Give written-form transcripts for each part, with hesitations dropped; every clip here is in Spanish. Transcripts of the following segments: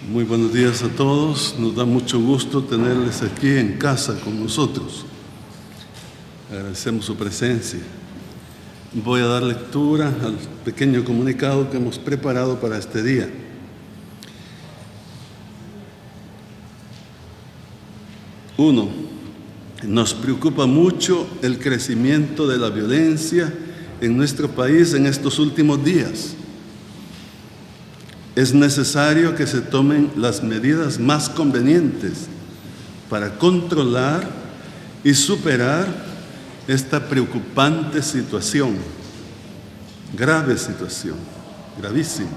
Muy buenos días a todos. Nos da mucho gusto tenerles aquí en casa con nosotros. Agradecemos su presencia. Voy a dar lectura al pequeño comunicado que hemos preparado para este día. Uno, nos preocupa mucho el crecimiento de la violencia en nuestro país en estos últimos días. Es necesario que se tomen las medidas más convenientes para controlar y superar esta preocupante situación, grave situación, gravísima.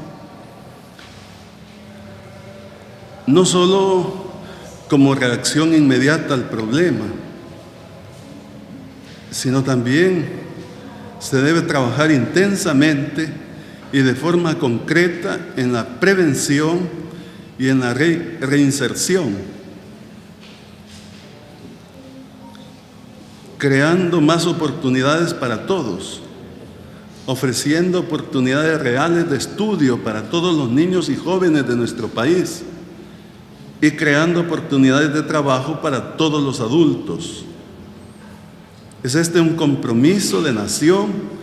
No solo como reacción inmediata al problema, sino también se debe trabajar intensamente y de forma concreta en la prevención y en la reinserción, creando más oportunidades para todos, ofreciendo oportunidades reales de estudio para todos los niños y jóvenes de nuestro país y creando oportunidades de trabajo para todos los adultos. Es este un compromiso de nación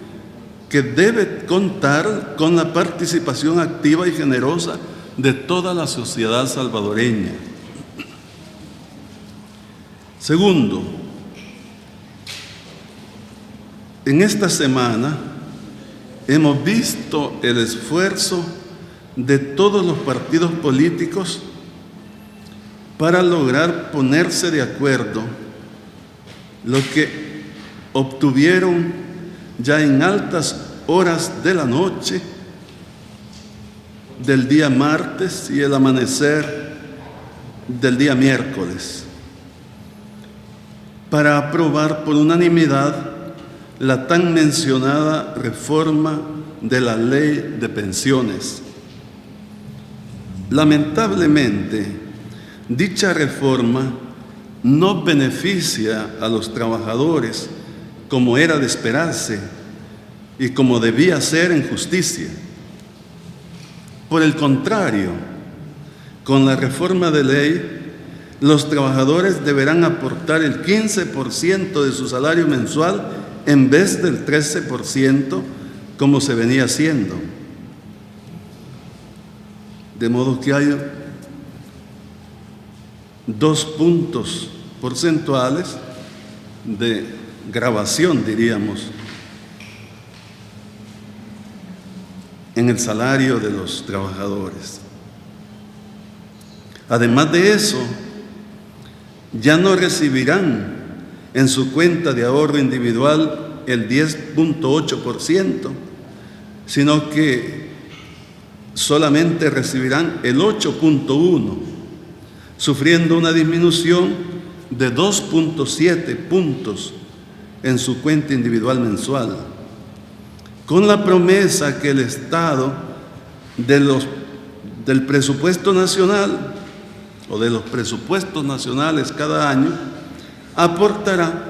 que debe contar con la participación activa y generosa de toda la sociedad salvadoreña. Segundo, en esta semana hemos visto el esfuerzo de todos los partidos políticos para lograr ponerse de acuerdo, lo que obtuvieron ya en altas horas de la noche del día martes y el amanecer del día miércoles, para aprobar por unanimidad la tan mencionada reforma de la ley de pensiones. Lamentablemente, dicha reforma no beneficia a los trabajadores como era de esperarse y como debía ser en justicia. Por el contrario, con la reforma de ley, los trabajadores deberán aportar el 15% de su salario mensual en vez del 13% como se venía haciendo. De modo que hay 2 puntos porcentuales de grabación, diríamos, en el salario de los trabajadores. Además de eso, ya no recibirán en su cuenta de ahorro individual el 10.8%, sino que solamente recibirán el 8.1%, sufriendo una disminución de 2.7 puntos en su cuenta individual mensual, con la promesa que el Estado del presupuesto nacional o de los presupuestos nacionales cada año aportará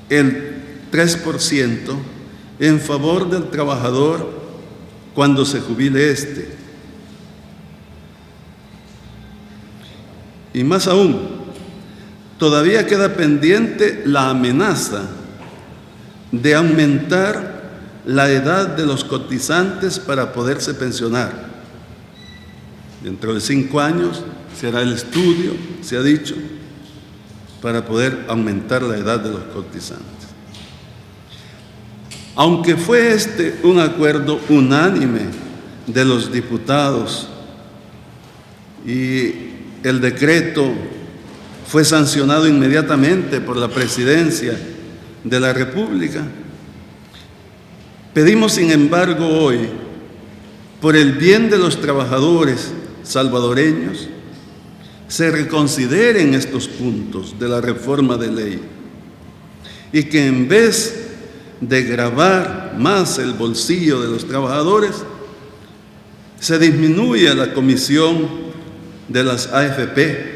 el 3% en favor del trabajador cuando se jubile éste. Y más aún, todavía queda pendiente la amenaza de aumentar la edad de los cotizantes para poderse pensionar. Dentro de 5 años se hará el estudio, se ha dicho, para poder aumentar la edad de los cotizantes. Aunque fue este un acuerdo unánime de los diputados y el decreto fue sancionado inmediatamente por la Presidencia de la República, pedimos, sin embargo, hoy, por el bien de los trabajadores salvadoreños, se reconsideren estos puntos de la reforma de ley y que en vez de gravar más el bolsillo de los trabajadores, se disminuya la comisión de las AFP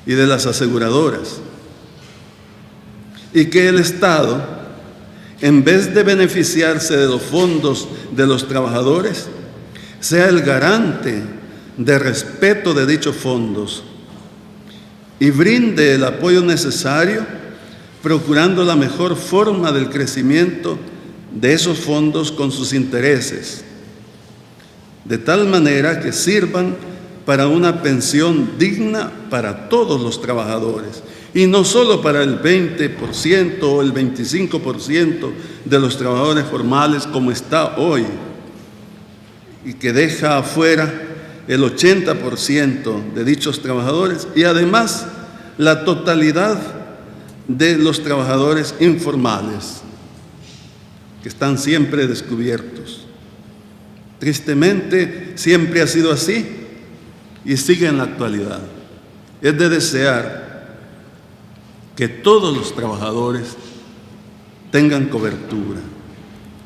y de las aseguradoras, y que el Estado, en vez de beneficiarse de los fondos de los trabajadores, sea el garante de respeto de dichos fondos y brinde el apoyo necesario, procurando la mejor forma del crecimiento de esos fondos con sus intereses, de tal manera que sirvan para una pensión digna para todos los trabajadores, y no solo para el 20% o el 25% de los trabajadores formales como está hoy, y que deja afuera el 80% de dichos trabajadores y además la totalidad de los trabajadores informales, que están siempre descubiertos. Tristemente, siempre ha sido así y sigue en la actualidad. Es de desear que todos los trabajadores tengan cobertura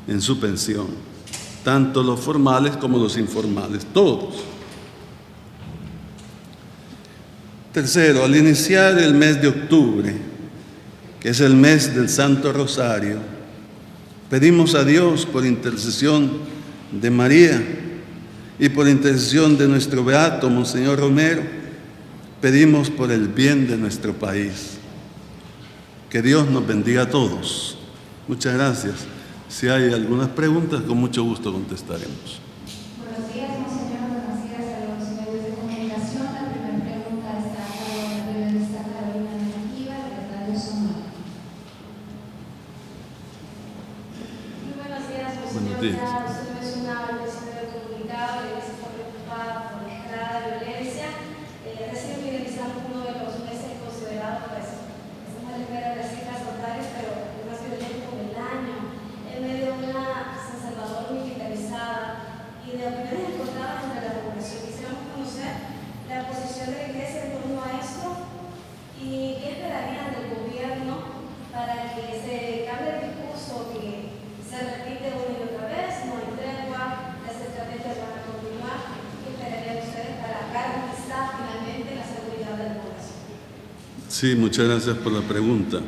en su pensión, tanto los formales como los informales, todos. Tercero, al iniciar el mes de octubre, que es el mes del Santo Rosario, pedimos a Dios, por intercesión de María y por intercesión de nuestro beato Monseñor Romero, pedimos por el bien de nuestro país. Que Dios nos bendiga a todos. Muchas gracias. Si hay algunas preguntas, con mucho gusto contestaremos. Buenos días, Monseñor. Buenos días a los medios de comunicación. La primera pregunta está para la periodista Carolina Negativa de Radio Sonora. Muy buenos días, Monseñor. Buenos días. Ya usted mencionaba el presidente del comunicado, la Iglesia está preocupada por la escalada de violencia. Recién finalizamos uno de los meses considerados, pues, estamos a la espera de las cifras totales, pero el más violento del año, en medio de una San Salvador militarizada y de opiniones encontradas entre la población. Quisiéramos conocer la posición de la Iglesia en torno a esto y qué esperarían del gobierno para que se cambie el discurso que se repite una y otra vez, no hay tregua, las estrategias van a continuar. ¿Qué esperarían ustedes para garantizar finalmente la seguridad de la población? Sí, muchas gracias por la pregunta.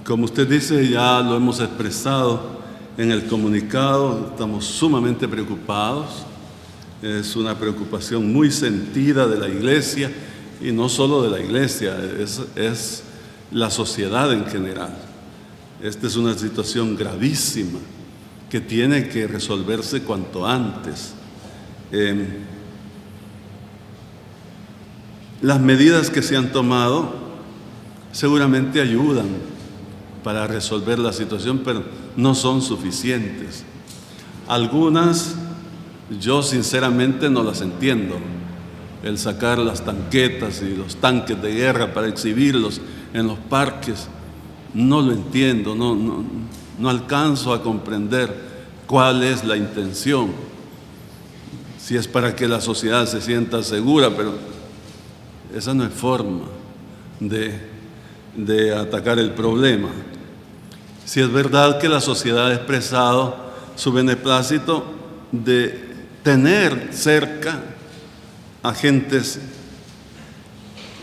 Como usted dice, ya lo hemos expresado en el comunicado, estamos sumamente preocupados. Es una preocupación muy sentida de la Iglesia, y no solo de la Iglesia, es la sociedad en general. Esta es una situación gravísima que tiene que resolverse cuanto antes. Las medidas que se han tomado seguramente ayudan para resolver la situación, pero no son suficientes. Algunas, yo sinceramente no las entiendo. El sacar las tanquetas y los tanques de guerra para exhibirlos en los parques, no lo entiendo, no alcanzo a comprender cuál es la intención. Si es para que la sociedad se sienta segura, pero esa no es forma de atacar el problema. Si es verdad que la sociedad ha expresado su beneplácito de tener cerca agentes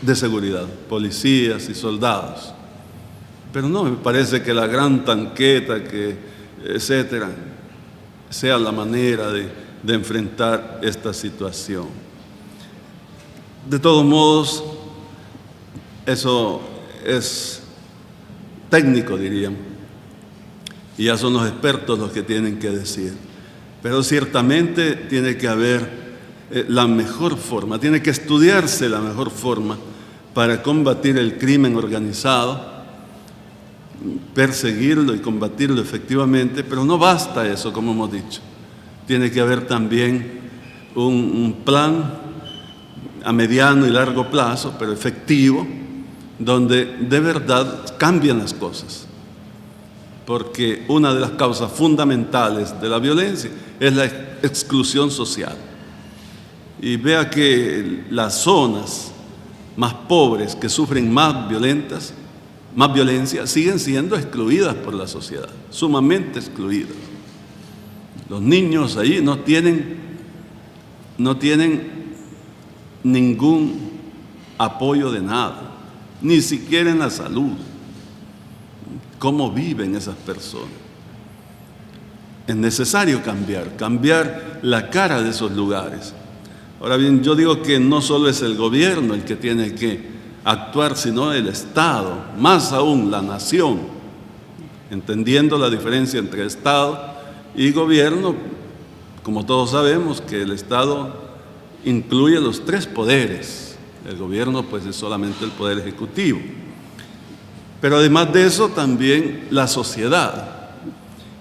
de seguridad, policías y soldados, pero no me parece que la gran tanqueta, etcétera, sea la manera de enfrentar esta situación. De todos modos, eso es técnico, diríamos, y ya son los expertos los que tienen que decir. Pero ciertamente tiene que haber la mejor forma, tiene que estudiarse la mejor forma para combatir el crimen organizado, perseguirlo y combatirlo efectivamente, pero no basta eso, como hemos dicho. Tiene que haber también un plan a mediano y largo plazo, pero efectivo, donde de verdad cambian las cosas. Porque una de las causas fundamentales de la violencia es la exclusión social. Y vea que las zonas más pobres que sufren más violencia siguen siendo excluidas por la sociedad, sumamente excluidas. Los niños ahí no tienen ningún apoyo de nada, ni siquiera en la salud. ¿Cómo viven esas personas? es necesario cambiar la cara de esos lugares. Ahora bien, yo digo que no solo es el gobierno el que tiene que actuar, sino el Estado, más aún la nación, entendiendo la diferencia entre Estado y gobierno. Como todos sabemos que el Estado incluye los tres poderes, el gobierno pues es solamente el poder ejecutivo, pero además de eso también la sociedad,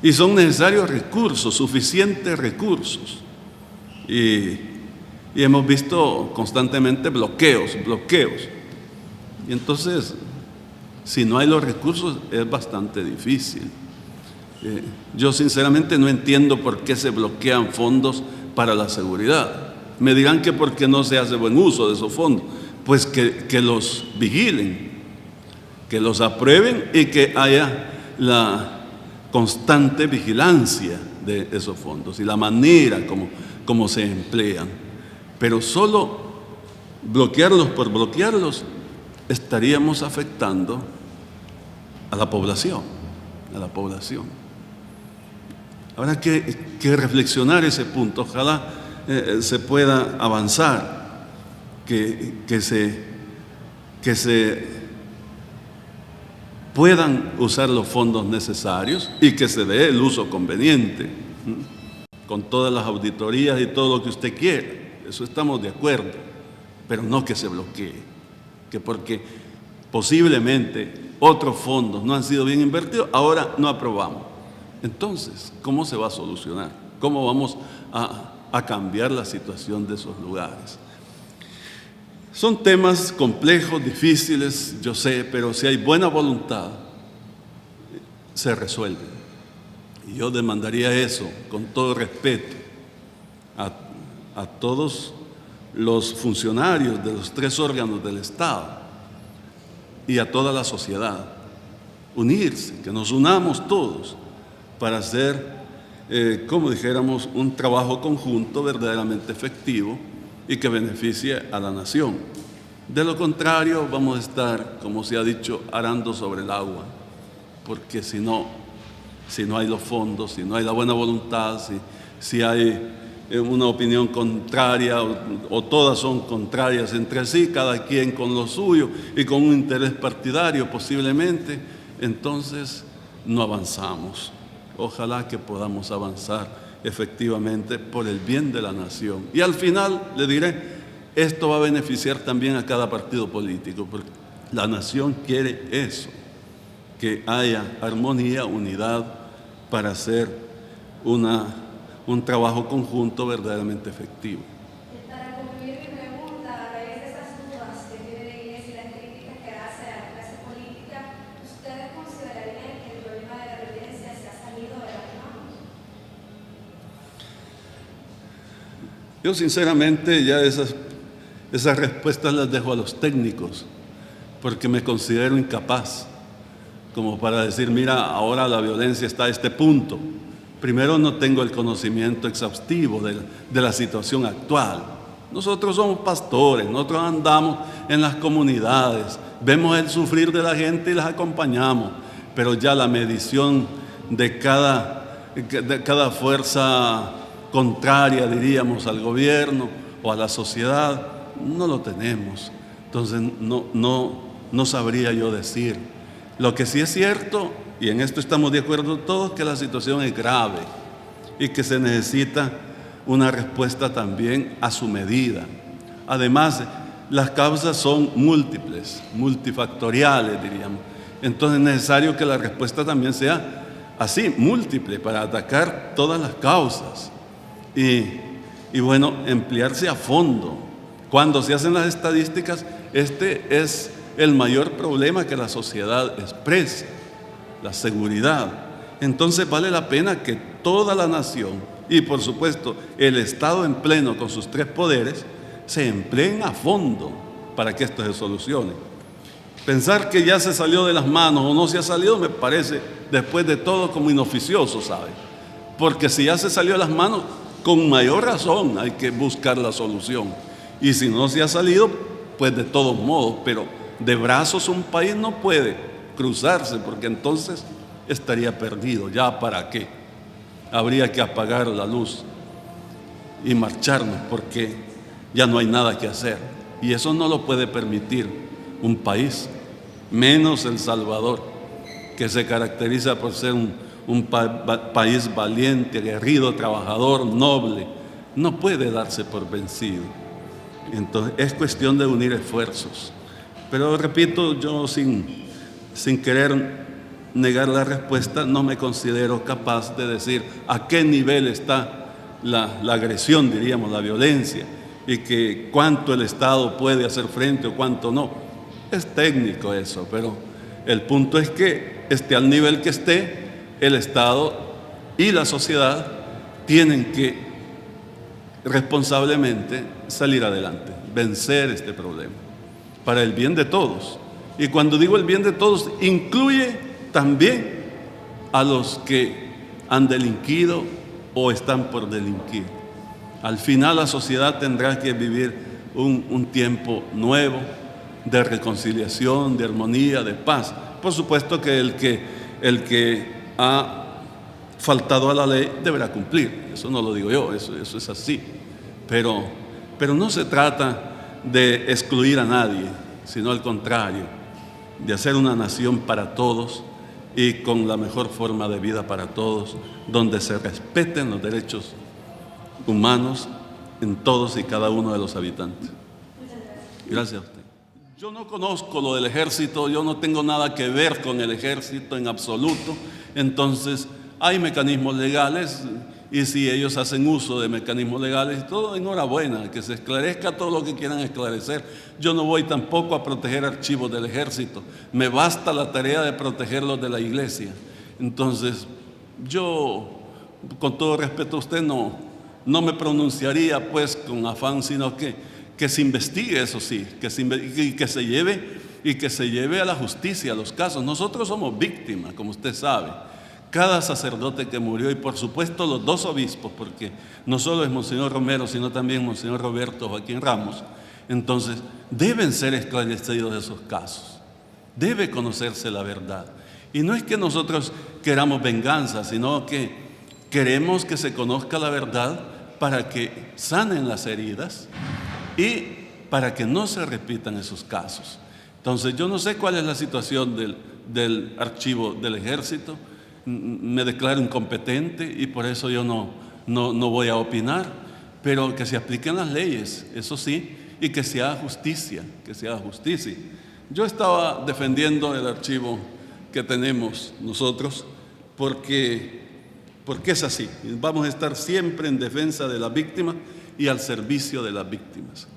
y son necesarios recursos, suficientes recursos, y hemos visto constantemente bloqueos, y entonces si no hay los recursos es bastante difícil. Yo sinceramente no entiendo por qué se bloquean fondos para la seguridad. Me dirán que porque no se hace buen uso de esos fondos. Pues que los vigilen, que los aprueben y que haya la constante vigilancia de esos fondos y la manera como se emplean. Pero solo bloquearlos por bloquearlos estaríamos afectando a la población. Habrá que reflexionar ese punto. Ojalá se pueda avanzar, que se puedan usar los fondos necesarios y que se dé el uso conveniente, con todas las auditorías y todo lo que usted quiera. Eso estamos de acuerdo, pero no que se bloquee, que porque posiblemente otros fondos no han sido bien invertidos, ahora no aprobamos. Entonces, ¿cómo se va a solucionar? ¿Cómo vamos a cambiar la situación de esos lugares? Son temas complejos, difíciles, yo sé, pero si hay buena voluntad, se resuelven. Y yo demandaría eso, con todo respeto, a todos los funcionarios de los tres órganos del Estado y a toda la sociedad. Unirse, que nos unamos todos para hacer, como dijéramos, un trabajo conjunto verdaderamente efectivo y que beneficie a la nación. De lo contrario, vamos a estar, como se ha dicho, arando sobre el agua, porque si no hay los fondos, si no hay la buena voluntad, si hay una opinión contraria o todas son contrarias entre sí, cada quien con lo suyo y con un interés partidario posiblemente, entonces no avanzamos. Ojalá que podamos avanzar efectivamente por el bien de la nación. Y al final, le diré, esto va a beneficiar también a cada partido político, porque la nación quiere eso, que haya armonía, unidad, para hacer un trabajo conjunto verdaderamente efectivo. Para concluir mi pregunta, a raíz de estas dudas que tiene la Iglesia y las críticas que hace a la clase política, ¿ustedes considerarían que el problema de la violencia se ha salido de las manos? Yo sinceramente ya esas respuestas las dejo a los técnicos, porque me considero incapaz como para decir, mira, ahora la violencia está a este punto. Primero, no tengo el conocimiento exhaustivo de la situación actual. Nosotros somos pastores, nosotros andamos en las comunidades, vemos el sufrir de la gente y las acompañamos, pero ya la medición de cada fuerza contraria, diríamos, al gobierno o a la sociedad, no lo tenemos. Entonces no sabría yo decir. Lo que sí es cierto, y en esto estamos de acuerdo todos, que la situación es grave y que se necesita una respuesta también a su medida. Además, las causas son múltiples, multifactoriales, diríamos. Entonces es necesario que la respuesta también sea así, múltiple, para atacar todas las causas. Y bueno, emplearse a fondo. Cuando se hacen las estadísticas, este es el mayor problema que la sociedad expresa, la seguridad. Entonces vale la pena que toda la nación y por supuesto el Estado en pleno con sus tres poderes se empleen a fondo para que esto se solucione. Pensar que ya se salió de las manos o no se ha salido me parece después de todo como inoficioso, ¿sabe? Porque si ya se salió de las manos, con mayor razón hay que buscar la solución. Y si no se ha salido, pues de todos modos, pero de brazos un país no puede cruzarse, porque entonces estaría perdido. ¿Ya para qué? habría que apagar la luz y marcharnos porque ya no hay nada que hacer. Y eso no lo puede permitir un país, menos El Salvador, que se caracteriza por ser un país valiente, aguerrido, trabajador, noble. No puede darse por vencido. Entonces es cuestión de unir esfuerzos. Pero repito, yo sin querer negar la respuesta, no me considero capaz de decir a qué nivel está la agresión, diríamos, la violencia, y que cuánto el Estado puede hacer frente o cuánto no. Es técnico eso, pero el punto es que esté al nivel que esté, el Estado y la sociedad tienen que responsablemente salir adelante, vencer este problema, para el bien de todos. Y cuando digo el bien de todos, incluye también a los que han delinquido o están por delinquir. Al final la sociedad tendrá que vivir un tiempo nuevo de reconciliación, de armonía, de paz. Por supuesto que el que ha faltado a la ley deberá cumplir. Eso no lo digo yo, eso es así. Pero no se trata de excluir a nadie, sino al contrario, de hacer una nación para todos y con la mejor forma de vida para todos, donde se respeten los derechos humanos en todos y cada uno de los habitantes. Gracias a usted. Yo no conozco lo del ejército, yo no tengo nada que ver con el ejército en absoluto. Entonces hay mecanismos legales y si ellos hacen uso de mecanismos legales y todo, enhorabuena, que se esclarezca todo lo que quieran esclarecer. Yo no voy tampoco a proteger archivos del ejército, me basta la tarea de protegerlos de la iglesia. Entonces yo, con todo respeto a usted, no me pronunciaría pues con afán, sino que se investigue, eso sí, que se lleve a la justicia los casos. Nosotros somos víctimas, como usted sabe. Cada sacerdote que murió, y por supuesto los dos obispos, porque no solo es Monseñor Romero, sino también Monseñor Roberto Joaquín Ramos, entonces deben ser esclarecidos esos casos, debe conocerse la verdad. Y no es que nosotros queramos venganza, sino que queremos que se conozca la verdad para que sanen las heridas y para que no se repitan esos casos. Entonces yo no sé cuál es la situación del archivo del ejército, me declaro incompetente y por eso yo no voy a opinar, pero que se apliquen las leyes, eso sí, y que se haga justicia, Yo estaba defendiendo el archivo que tenemos nosotros porque es así, vamos a estar siempre en defensa de las víctimas y al servicio de las víctimas.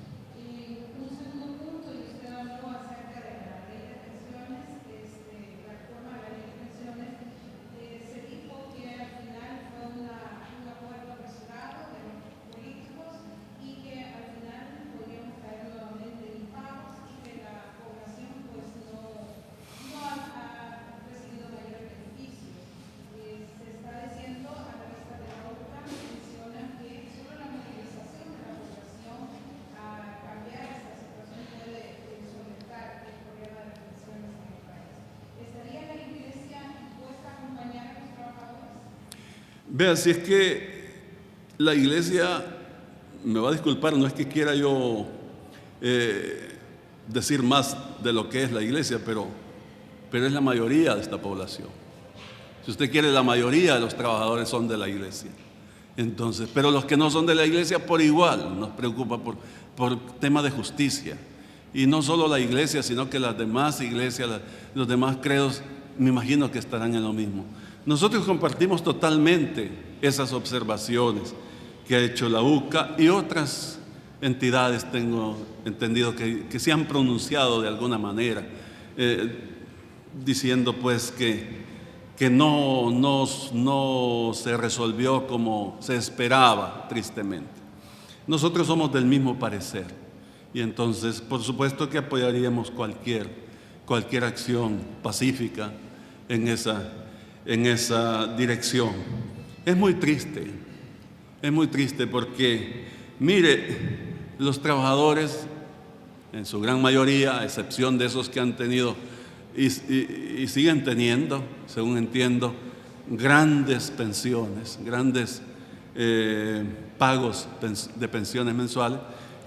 Vea, si es que la iglesia, me va a disculpar, no es que quiera yo decir más de lo que es la iglesia, pero es la mayoría de esta población. Si usted quiere, la mayoría de los trabajadores son de la iglesia. Entonces, pero los que no son de la iglesia por igual nos preocupa por temas de justicia. Y no solo la iglesia, sino que las demás iglesias, los demás credos, me imagino que estarán en lo mismo. Nosotros compartimos totalmente esas observaciones que ha hecho la UCA y otras entidades, tengo entendido, que se han pronunciado de alguna manera, diciendo pues que no se resolvió como se esperaba, tristemente. Nosotros somos del mismo parecer y entonces, por supuesto que apoyaríamos cualquier acción pacífica en esa dirección. Es muy triste porque, mire, los trabajadores, en su gran mayoría, a excepción de esos que han tenido y siguen teniendo, según entiendo, grandes pensiones, grandes pagos de pensiones mensuales,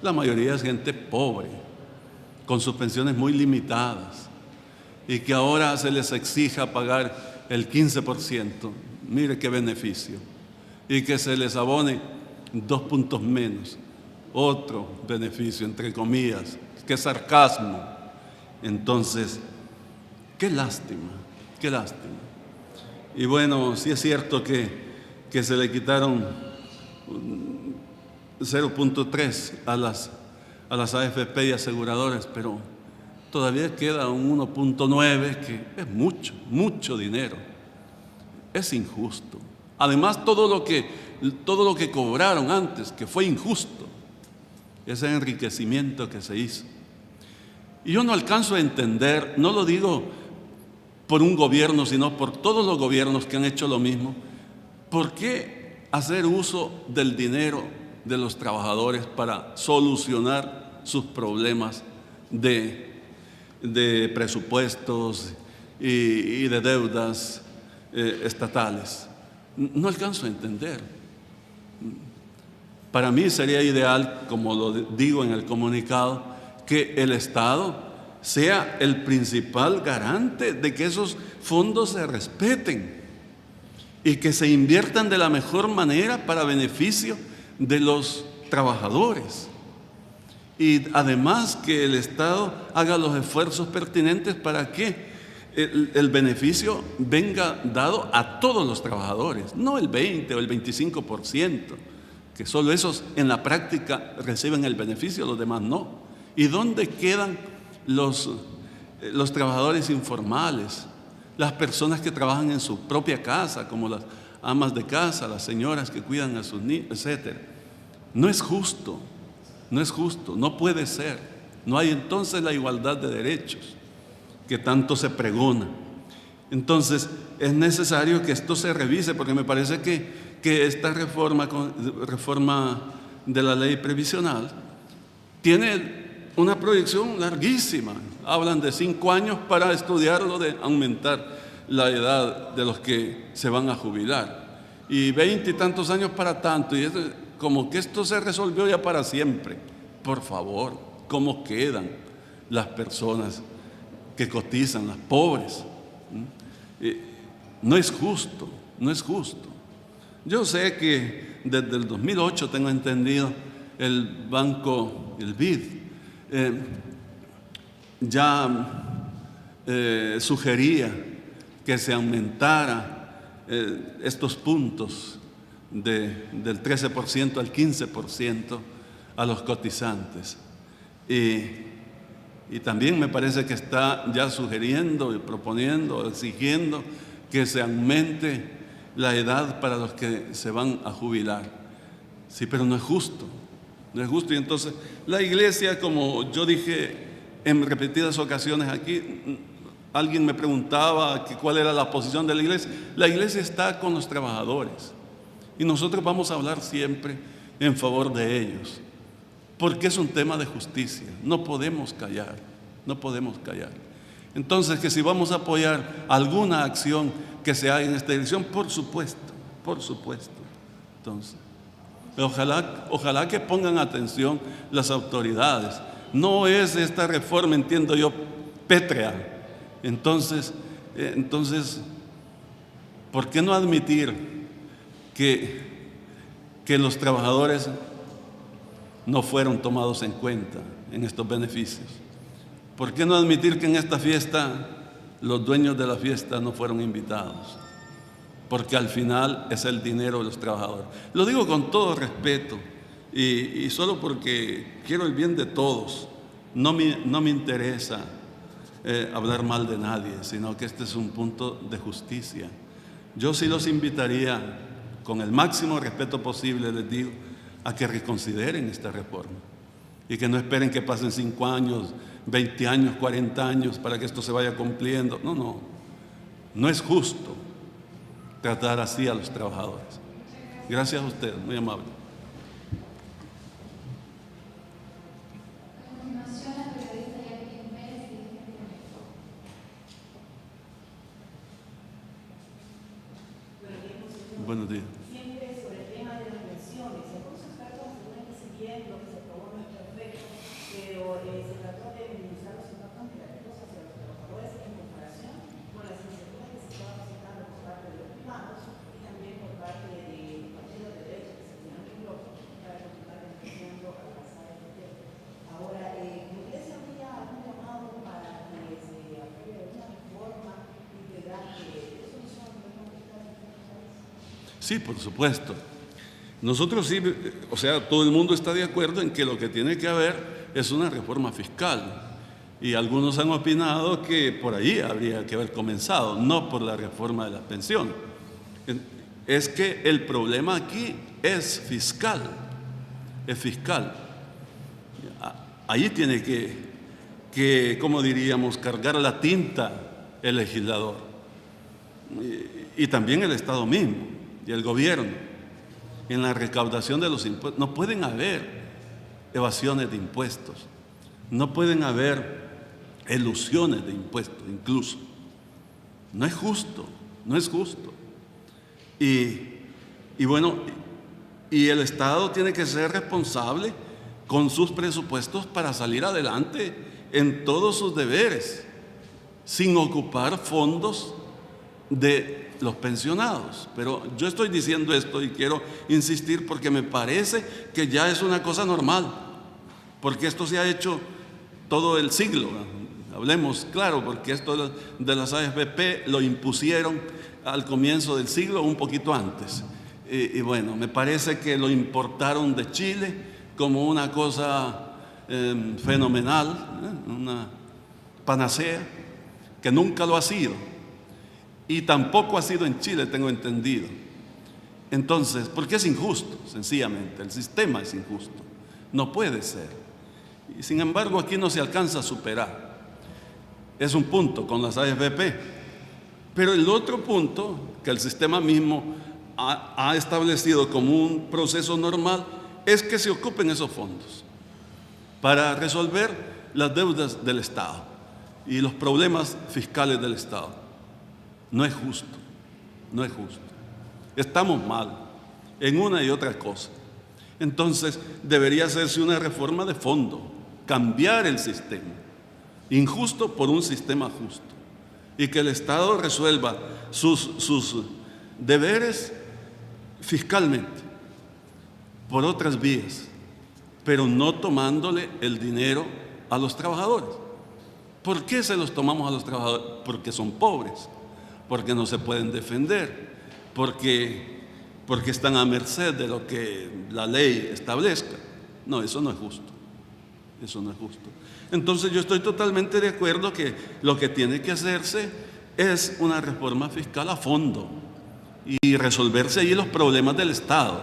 la mayoría es gente pobre, con sus pensiones muy limitadas, y que ahora se les exija pagar el 15%, mire qué beneficio, y que se les abone 2 puntos menos, otro beneficio, entre comillas, qué sarcasmo. Entonces, qué lástima, qué lástima. Y bueno, sí es cierto que se le quitaron 0.3 a las AFP y aseguradoras, pero todavía queda un 1.9 que es mucho, mucho dinero. Es injusto. Además, todo lo que cobraron antes, que fue injusto, ese enriquecimiento que se hizo. Y yo no alcanzo a entender, no lo digo por un gobierno, sino por todos los gobiernos que han hecho lo mismo, ¿por qué hacer uso del dinero de los trabajadores para solucionar sus problemas de presupuestos y de deudas estatales? No alcanzo a entender. Para mí sería ideal, como lo digo en el comunicado, que el Estado sea el principal garante de que esos fondos se respeten y que se inviertan de la mejor manera para beneficio de los trabajadores. Y además que el Estado haga los esfuerzos pertinentes para que el beneficio venga dado a todos los trabajadores, no el 20 o el 25%, que solo esos en la práctica reciben el beneficio, los demás no. ¿Y dónde quedan los trabajadores informales? Las personas que trabajan en su propia casa, como las amas de casa, las señoras que cuidan a sus niños, etc. No es justo, no es justo, no puede ser. No hay entonces la igualdad de derechos que tanto se pregona. Entonces es necesario que esto se revise, porque me parece que esta reforma de la ley previsional tiene una proyección larguísima. Hablan de 5 años para estudiar lo de aumentar la edad de los que se van a jubilar, y 20 y tantos años para tanto, y como que esto se resolvió ya para siempre. Por favor, ¿cómo quedan las personas que cotizan, las pobres? No es justo, no es justo. Yo sé que desde el 2008, tengo entendido, el banco, el BID, ya sugería que se aumentara estos puntos del 13% al 15% a los cotizantes. Y también me parece que está ya sugiriendo y proponiendo, exigiendo que se aumente la edad para los que se van a jubilar. Sí, pero no es justo, no es justo. Y entonces la iglesia, como yo dije en repetidas ocasiones aquí, alguien me preguntaba cuál era la posición de la iglesia. La iglesia está con los trabajadores y nosotros vamos a hablar siempre en favor de ellos, porque es un tema de justicia. No podemos callar, no podemos callar. Entonces, que si vamos a apoyar alguna acción que se haga en esta dirección, por supuesto, por supuesto. Entonces, ojalá que pongan atención las autoridades. No es esta reforma, entiendo yo, pétrea. Entonces, ¿por qué no admitir que los trabajadores no fueron tomados en cuenta en estos beneficios? ¿Por qué no admitir que en esta fiesta los dueños de la fiesta no fueron invitados? Porque al final es el dinero de los trabajadores. Lo digo con todo respeto y solo porque quiero el bien de todos. No me interesa hablar mal de nadie, sino que este es un punto de justicia. Yo sí los invitaría, con el máximo respeto posible, les digo, a que reconsideren esta reforma y que no esperen que pasen 5 años, 20 años, 40 años para que esto se vaya cumpliendo. No es justo tratar así a los trabajadores. Gracias a usted, muy amable. buenos días. Siempre sobre el tema de las pensiones. Algunos expertos aseguran que si bien lo que se aprobó no es perfecto, pero se trató de minimizar los impactos negativos hacia los trabajadores en comparación con las iniciativas que se estaban presentando por parte de los privados y también por parte de partidos de derecha que se tenían en bloque para continuar beneficiando a las AFP. Ahora, ¿Iglesia habría algún llamado para que se apruebe una reforma integral de solución a los conflictos? Sí, por supuesto. Nosotros sí, o sea, todo el mundo está de acuerdo en que lo que tiene que haber es una reforma fiscal. Y algunos han opinado que por ahí habría que haber comenzado, no por la reforma de las pensiones. Es que el problema aquí es fiscal, es fiscal. Ahí tiene que, como diríamos, cargar la tinta el legislador y también el Estado mismo y el gobierno en la recaudación de los impuestos. No pueden haber evasiones de impuestos, no pueden haber elusiones de impuestos incluso. No es justo, no es justo. Y bueno, y el Estado tiene que ser responsable con sus presupuestos para salir adelante en todos sus deberes, sin ocupar fondos de los pensionados. Pero yo estoy diciendo esto y quiero insistir porque me parece que ya es una cosa normal, porque esto se ha hecho todo el siglo. Hablemos claro, porque esto de las AFP lo impusieron al comienzo del siglo, un poquito antes. Y bueno, me parece que lo importaron de Chile como una cosa fenomenal, una panacea, que nunca lo ha sido. Y tampoco ha sido en Chile, tengo entendido. Entonces, porque es injusto, sencillamente, el sistema es injusto. No puede ser. Y sin embargo, aquí no se alcanza a superar. Es un punto con las AFP. Pero el otro punto, que el sistema mismo ha establecido como un proceso normal, es que se ocupen esos fondos para resolver las deudas del Estado y los problemas fiscales del Estado. No es justo, no es justo. Estamos mal en una y otra cosa. Entonces, debería hacerse una reforma de fondo, cambiar el sistema, injusto por un sistema justo, y que el Estado resuelva sus deberes fiscalmente, por otras vías, pero no tomándole el dinero a los trabajadores. ¿Por qué se los tomamos a los trabajadores? Porque son pobres, porque no se pueden defender, porque están a merced de lo que la ley establezca. No, eso no es justo. Eso no es justo. Entonces yo estoy totalmente de acuerdo que lo que tiene que hacerse es una reforma fiscal a fondo y resolverse ahí los problemas del Estado.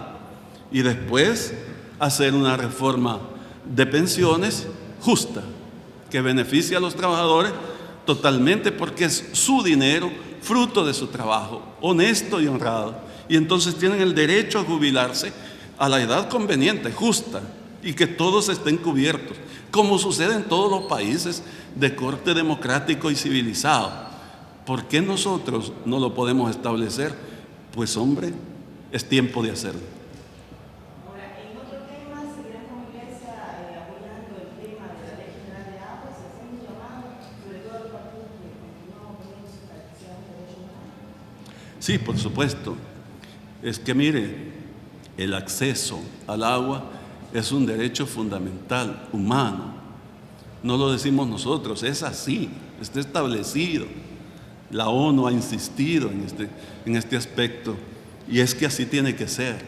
Y después hacer una reforma de pensiones justa, que beneficie a los trabajadores totalmente, porque es su dinero, fruto de su trabajo, honesto y honrado. Y entonces tienen el derecho a jubilarse a la edad conveniente, justa, y que todos estén cubiertos, como sucede en todos los países de corte democrático y civilizado. ¿Por qué nosotros no lo podemos establecer? Pues hombre, es tiempo de hacerlo. Sí, por supuesto. Es que mire, el acceso al agua es un derecho fundamental, humano. No lo decimos nosotros, es así, está establecido. La ONU ha insistido en este aspecto, y es que así tiene que ser.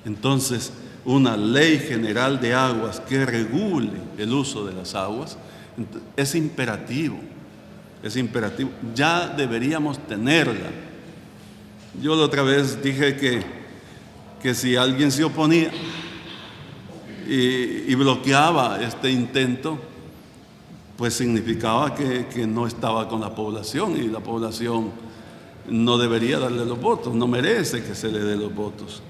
Entonces, una ley general de aguas que regule el uso de las aguas es imperativo, ya deberíamos tenerla. Yo la otra vez dije que si alguien se oponía y bloqueaba este intento, pues significaba que no estaba con la población, y la población no debería darle los votos, no merece que se le dé los votos.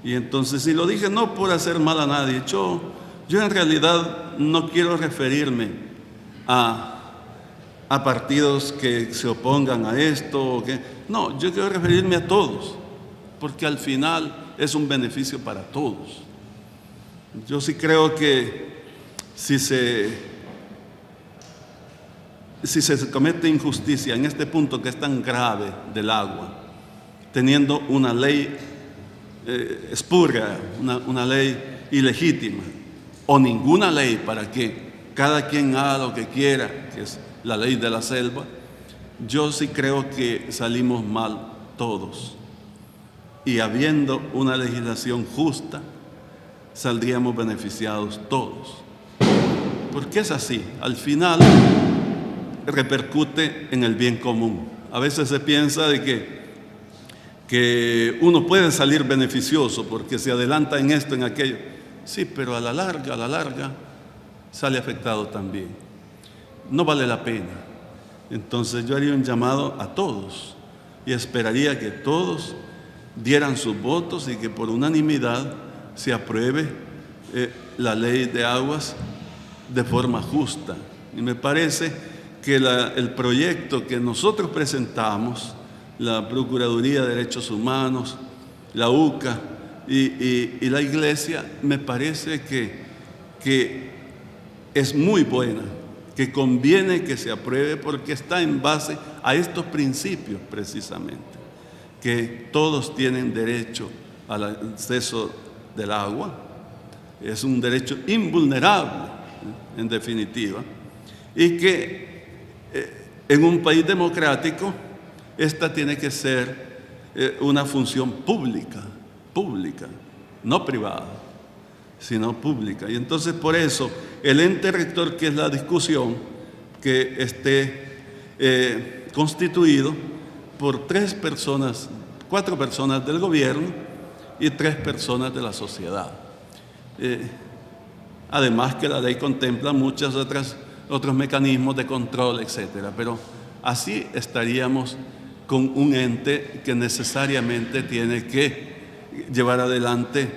Y entonces, si lo dije no por hacer mal a nadie, yo en realidad no quiero referirme a partidos que se opongan a esto, no, yo quiero referirme a porque al final es un beneficio para todos. Yo sí creo que si se comete injusticia en este punto que es tan grave del agua, teniendo una ley espúrea, una ley ilegítima, o ninguna ley para que cada quien haga lo que quiera, que es la ley de la selva, yo sí creo que salimos mal todos. Y habiendo una legislación justa, saldríamos beneficiados todos. Porque es así, al final repercute en el bien común. A veces se piensa de que uno puede salir beneficioso porque se adelanta en esto, en aquello. Sí, pero a la larga sale afectado también. No vale la pena. Entonces yo haría un llamado a todos y esperaría que todos dieran sus votos y que por unanimidad se apruebe la ley de aguas de forma justa. Y me parece que el proyecto que nosotros presentamos, la Procuraduría de Derechos Humanos, la UCA y la Iglesia, me parece que es muy buena, que conviene que se apruebe porque está en base a estos principios precisamente, que todos tienen derecho al acceso del agua, es un derecho invulnerable, en definitiva, y que en un país democrático esta tiene que ser una función pública, no privada, sino pública. Y entonces por eso el ente rector, que es la discusión, que esté constituido por 4 personas del gobierno y 3 personas de la sociedad. Además que la ley contempla muchos otros mecanismos de control, etcétera. Pero así estaríamos con un ente que necesariamente tiene que llevar adelante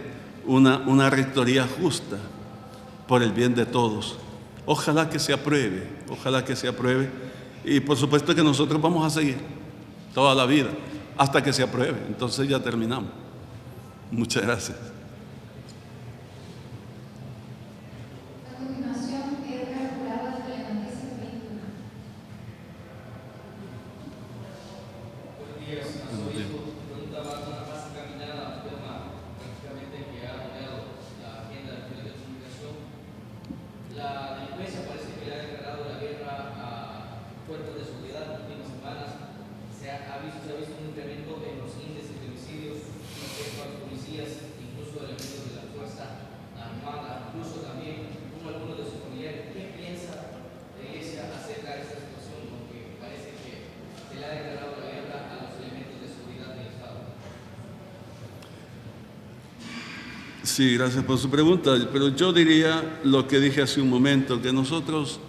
una rectoría justa por el bien de todos. Ojalá que se apruebe, y por supuesto que nosotros vamos a seguir toda la vida hasta que se apruebe. Entonces ya terminamos. Muchas gracias. A continuación, Edgar Jurado de Noticias 21. Buenos días, arzobispo. Pregunta más encaminada a un tema prácticamente que ha rodeado la agenda de los medios de comunicación. La delincuencia parece que le ha declarado la guerra a fuerzas de seguridad en las últimas semanas. Se ha visto un incremento en los índices de homicidios respecto a los policías, incluso elementos de la fuerza armada, incluso también como algunos de sus familiares. ¿Qué piensa la Iglesia acerca de esta situación? Porque parece que se le ha declarado la guerra a los elementos de seguridad del Estado. Sí, gracias por su pregunta, pero yo diría lo que dije hace un momento, que nosotros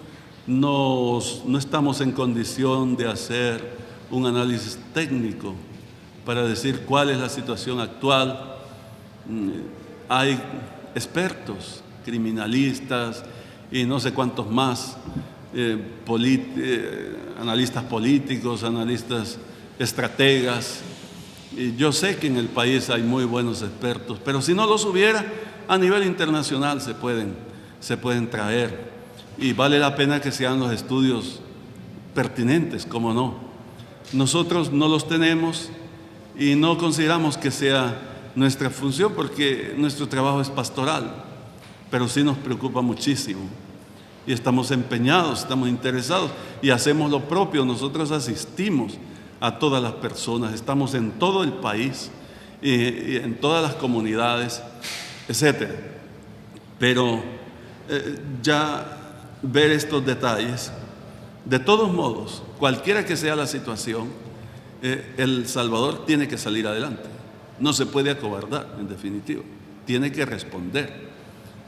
no estamos en condición de hacer un análisis técnico para decir cuál es la situación actual. Hay expertos, criminalistas y no sé cuántos más, analistas políticos, analistas estrategas. Y yo sé que en el país hay muy buenos expertos, pero si no los hubiera, a nivel internacional se pueden traer. Y vale la pena que sean los estudios pertinentes, ¿cómo no? Nosotros no los tenemos y no consideramos que sea nuestra función porque nuestro trabajo es pastoral, pero sí nos preocupa muchísimo. Y estamos empeñados, estamos interesados y hacemos lo propio. Nosotros asistimos a todas las personas, estamos en todo el país y en todas las comunidades, etcétera. Pero ya ver estos detalles, de todos modos, cualquiera que sea la situación, El Salvador tiene que salir adelante, no se puede acobardar, en definitiva, tiene que responder.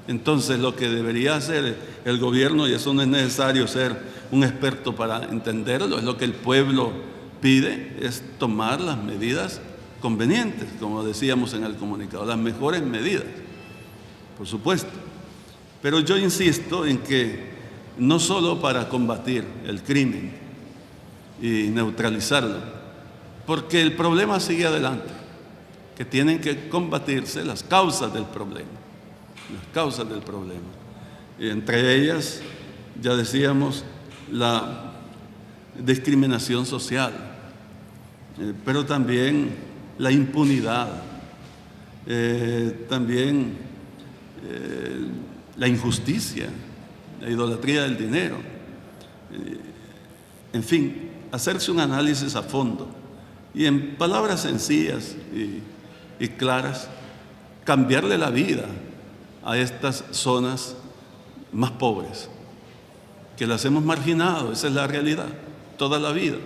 Entonces lo que debería hacer el gobierno, y eso no es necesario ser un experto para entenderlo, es lo que el pueblo pide, es tomar las medidas convenientes, como decíamos en el comunicado, las mejores medidas, por supuesto. Pero yo insisto en que no solo para combatir el crimen y neutralizarlo, porque el problema sigue adelante. que tienen que combatirse las causas del problema. Las causas del problema. Y entre ellas, ya decíamos, la discriminación social, pero también la impunidad, también la injusticia, la idolatría del dinero. En fin, hacerse un análisis a fondo y en palabras sencillas y claras, cambiarle la vida a estas zonas más pobres, que las hemos marginado. Esa es la realidad. Toda la vida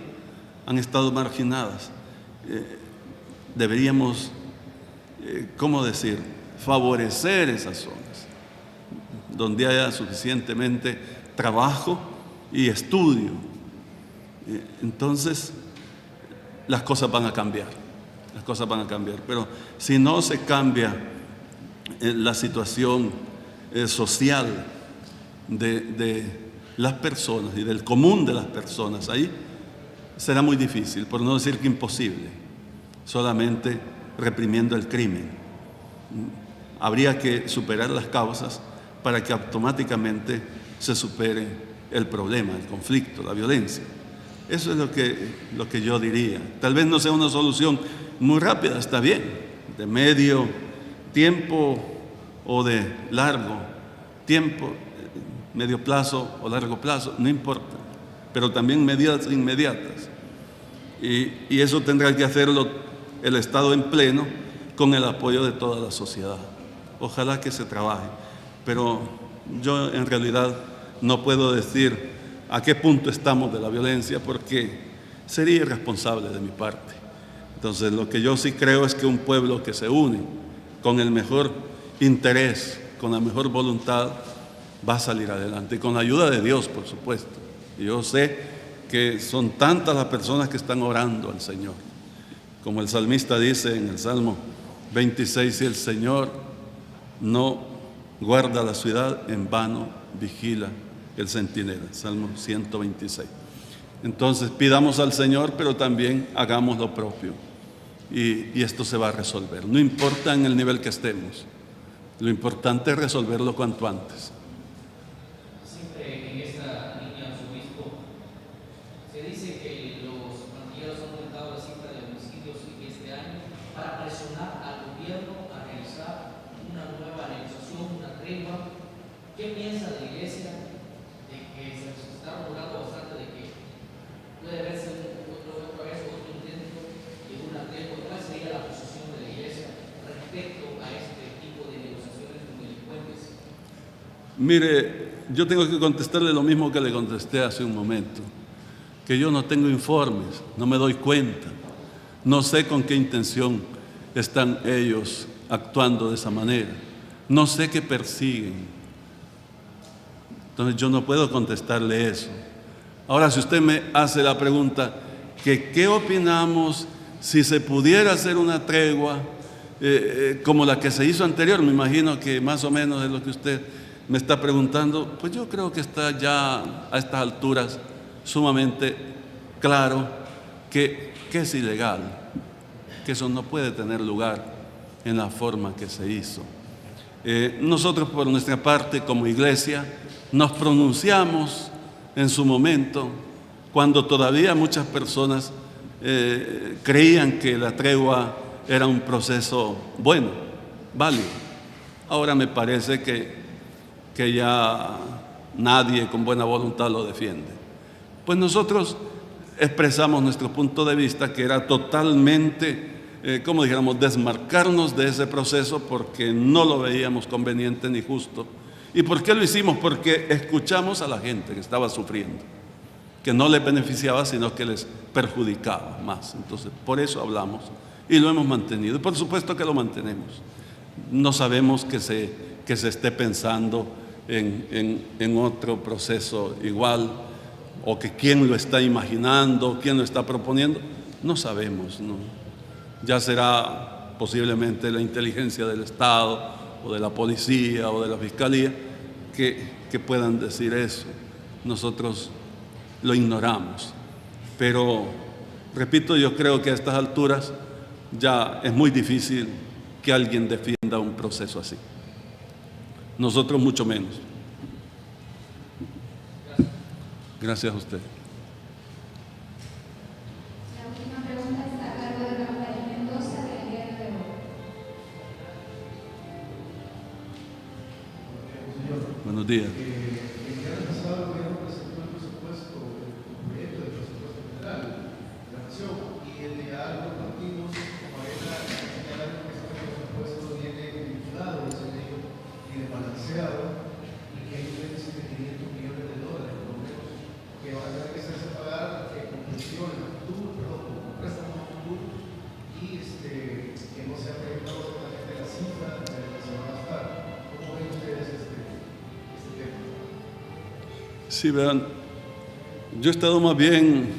han estado marginadas. Deberíamos, ¿cómo decir?, favorecer esas zonas donde haya suficientemente trabajo y estudio. Entonces, las cosas van a cambiar. Las cosas van a cambiar. Pero si no se cambia la situación social de las personas y del común de las personas, ahí será muy difícil, por no decir que imposible, solamente reprimiendo el crimen. Habría que superar las causas para que automáticamente se supere el problema, el conflicto, la violencia. Eso es lo que yo diría. Tal vez no sea una solución muy rápida, está bien, de medio tiempo o de largo tiempo, medio plazo o largo plazo, no importa, pero también medidas inmediatas. Y eso tendrá que hacerlo el Estado en pleno con el apoyo de toda la sociedad. Ojalá que se trabaje, pero yo en realidad no puedo decir a qué punto estamos de la violencia porque sería irresponsable de mi parte. Entonces, lo que yo sí creo es que un pueblo que se une con el mejor interés, con la mejor voluntad, va a salir adelante, y con la ayuda de Dios, por supuesto. Y yo sé que son tantas las personas que están orando al Señor. Como el salmista dice en el Salmo 26, si el Señor no guarda la ciudad, en vano vigila el centinela. Salmo 126. Entonces pidamos al Señor, pero también hagamos lo propio. Y esto se va a resolver. No importa en el nivel que estemos. Lo importante es resolverlo cuanto antes. Siempre en esta línea, arzobispo, se dice que los pandilleros han aumentado la cifra de homicidios en este año para presionar al gobierno a realizar una nueva negociación, una tregua. ¿Qué piensa la Iglesia de que se está rumorando bastante de que puede verse otra vez otro intento de una tregua? ¿Cuál sería la posición de la Iglesia respecto a este tipo de negociaciones con delincuentes? Mire, yo tengo que contestarle lo mismo que le contesté hace un momento, que yo no tengo informes, no me doy cuenta, no sé con qué intención están ellos actuando de esa manera, no sé qué persiguen. Entonces yo no puedo contestarle eso. Ahora, si usted me hace la pregunta, que ¿qué opinamos si se pudiera hacer una tregua como la que se hizo anterior? Me imagino que más o menos es lo que usted me está preguntando. Pues yo creo que está ya a estas alturas sumamente claro que es ilegal, que eso no puede tener lugar en la forma que se hizo. Nosotros por nuestra parte como iglesia nos pronunciamos en su momento cuando todavía muchas personas creían que la tregua era un proceso bueno, válido. Ahora me parece que ya nadie con buena voluntad lo defiende. Pues nosotros expresamos nuestro punto de vista, que era totalmente, como dijéramos, desmarcarnos de ese proceso porque no lo veíamos conveniente ni justo. ¿Y por qué lo hicimos? Porque escuchamos a la gente que estaba sufriendo, que no les beneficiaba, sino que les perjudicaba más. Entonces, por eso hablamos y lo hemos mantenido. Y por supuesto que lo mantenemos. No sabemos que se esté pensando en otro proceso igual, o que quién lo está imaginando, quién lo está proponiendo. No sabemos, ¿no? Ya será posiblemente la inteligencia del Estado, o de la policía, o de la fiscalía, que puedan decir eso. Nosotros lo ignoramos. Pero, repito, yo creo que a estas alturas ya es muy difícil que alguien defienda un proceso así. Nosotros mucho menos. Gracias a usted. La última pregunta está a cargo de Rafael Mendoza, del Diario de hoy. Buenos días. El año pasado el gobierno presentó el presupuesto, el proyecto de presupuesto federal de la nación, y el diálogo compartimos como era señalar que este presupuesto viene vinculado a ese medio y desbalanceado, y que hay un déficit de $500 millones, por lo menos, que van a tener que hacerse pagar con pensiones a futuro, con préstamos a futuro, y que no se ha proyectado exactamente la cifra de la que se va a gastar. ¿Cómo ven ustedes este tema? Sí, vean, yo he estado más bien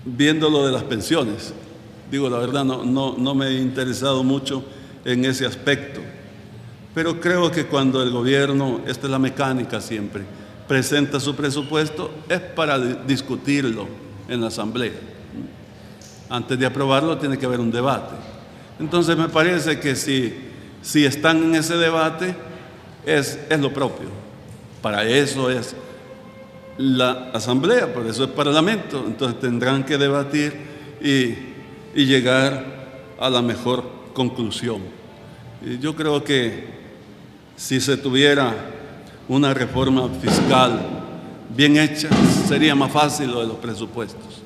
viendo lo de las pensiones. Digo, la verdad, no me he interesado mucho en ese aspecto. Pero creo que cuando el gobierno, esta es la mecánica siempre, presenta su presupuesto, es para discutirlo en la Asamblea. Antes de aprobarlo tiene que haber un debate. Entonces me parece que si están en ese debate, es lo propio. Para eso es la Asamblea, por eso es Parlamento. Entonces tendrán que debatir y llegar a la mejor conclusión. Y yo creo que si se tuviera una reforma fiscal bien hecha, sería más fácil lo de los presupuestos.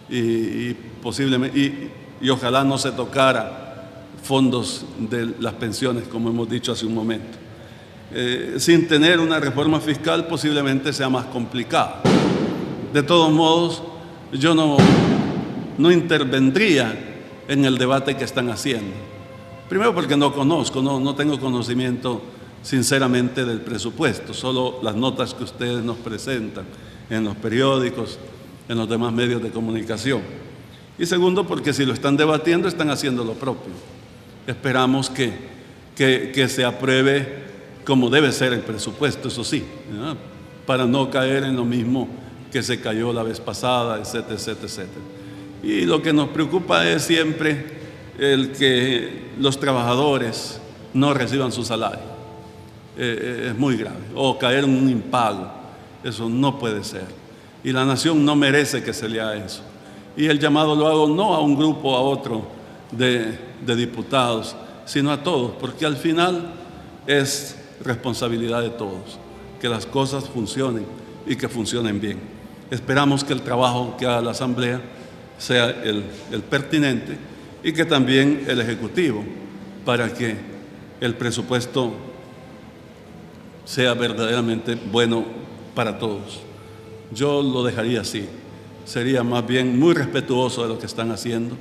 Y posiblemente, y ojalá no se tocara fondos de las pensiones, como hemos dicho hace un momento. Sin tener una reforma fiscal posiblemente sea más complicado. De todos modos, yo no intervendría en el debate que están haciendo. Primero porque no conozco, no tengo conocimiento sinceramente del presupuesto, solo las notas que ustedes nos presentan en los periódicos, en los demás medios de comunicación. Y segundo porque si lo están debatiendo, están haciendo lo propio. Esperamos que se apruebe como debe ser el presupuesto, eso sí, ¿verdad? Para no caer en lo mismo que se cayó la vez pasada, etcétera, etcétera, etcétera. Y lo que nos preocupa es siempre el que los trabajadores no reciban su salario. Es muy grave. O caer en un impago. Eso no puede ser. Y la nación no merece que se le haga eso. Y el llamado lo hago no a un grupo o a otro de diputados, sino a todos, porque al final es responsabilidad de todos que las cosas funcionen y que funcionen bien. Esperamos que el trabajo que haga la Asamblea sea el pertinente y que también el Ejecutivo, para que el presupuesto sea verdaderamente bueno para todos. Yo lo dejaría así. Sería más bien muy respetuoso de lo que están haciendo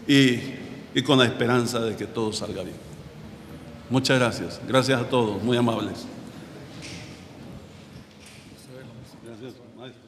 y con la esperanza de que todo salga bien. Muchas gracias. Gracias a todos, muy amables. Gracias, maestro.